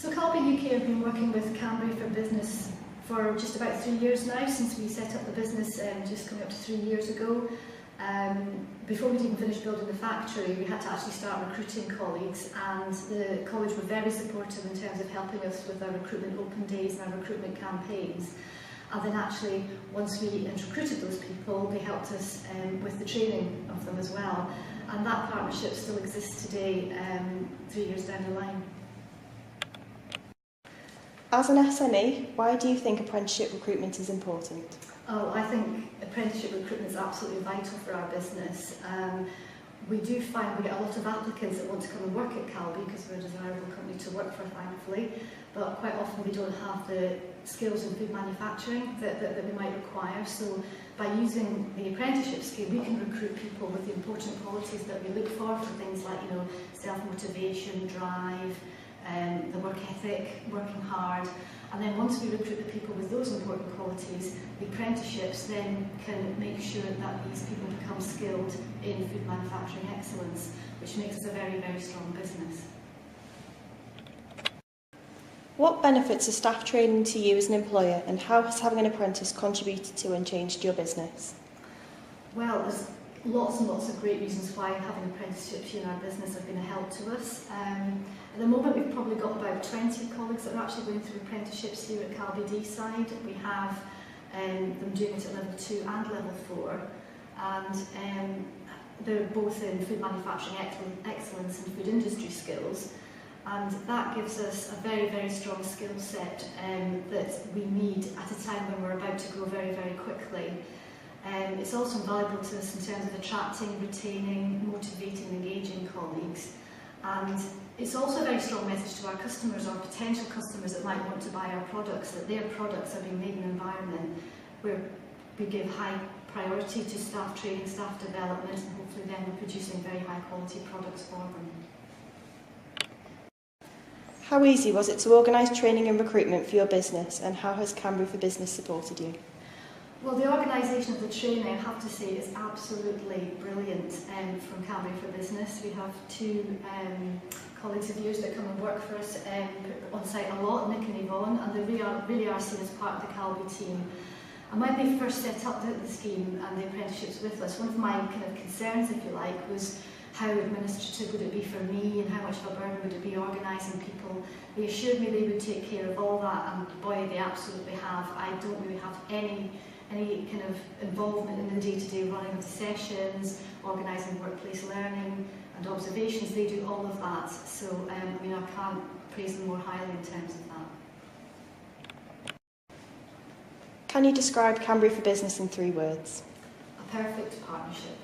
So Calbee UK have been working with Cambria for Business for just about 3 years now, since we set up the business just coming up to 3 years ago. Before we'd even finished building the factory, we had to actually start recruiting colleagues, and the college were very supportive in terms of helping us with our recruitment open days and our recruitment campaigns. And then actually, once we recruited those people, they helped us with the training of them as well. And that partnership still exists today, 3 years down the line. As an SME, why do you think apprenticeship recruitment is important? Oh, I think apprenticeship recruitment is absolutely vital for our business. We do find we get a lot of applicants that want to come and work at Calbee because we're a desirable company to work for, thankfully, but quite often we don't have the skills in food manufacturing that we might require. So by using the apprenticeship scheme, we can recruit people with the important qualities that we look for things like, self-motivation, drive, the work ethic, working hard. And then once we recruit the people with those important qualities, the apprenticeships then can make sure that these people become skilled in food manufacturing excellence, which makes us a very, very strong business. What benefits are staff training to you as an employer, and how has having an apprentice contributed to and changed your business? Well, there's lots and lots of great reasons why having apprenticeships in our business have been a help to us. At the moment, we've probably got about 20 colleagues that are actually going through apprenticeships here at Calbee D side. We have them doing it at level 2 and level 4, and they're both in food manufacturing excellence and food industry skills. And that gives us a very, very strong skill set that we need at a time when we're about to grow very, very quickly. It's also invaluable to us in terms of attracting, retaining, motivating, engaging colleagues. And it's also a very strong message to our customers or potential customers that might want to buy our products, that their products are being made in an environment where we give high priority to staff training, staff development, and hopefully then we're producing very high quality products for them. How easy was it to organise training and recruitment for your business, and how has Cambria for Business supported you? Well, the organisation of the training, I have to say, is absolutely brilliant from Cambria for Business. We have 2 colleagues of yours that come and work for us on site a lot, Nick and Yvonne, and they really are seen as part of the Calbee team. And when they first set up the scheme and the apprenticeships with us, one of my kind of concerns, if you like, was how administrative would it be for me and how much of a burden would it be organising people. They assured me they would take care of all that, and boy, they absolutely have. I don't really have any kind of involvement in the day-to-day running of the sessions, organising workplace learning and observations. They do all of that, so I can't praise them more highly in terms of that. Can you describe Cambria for Business in 3 words? A perfect partnership.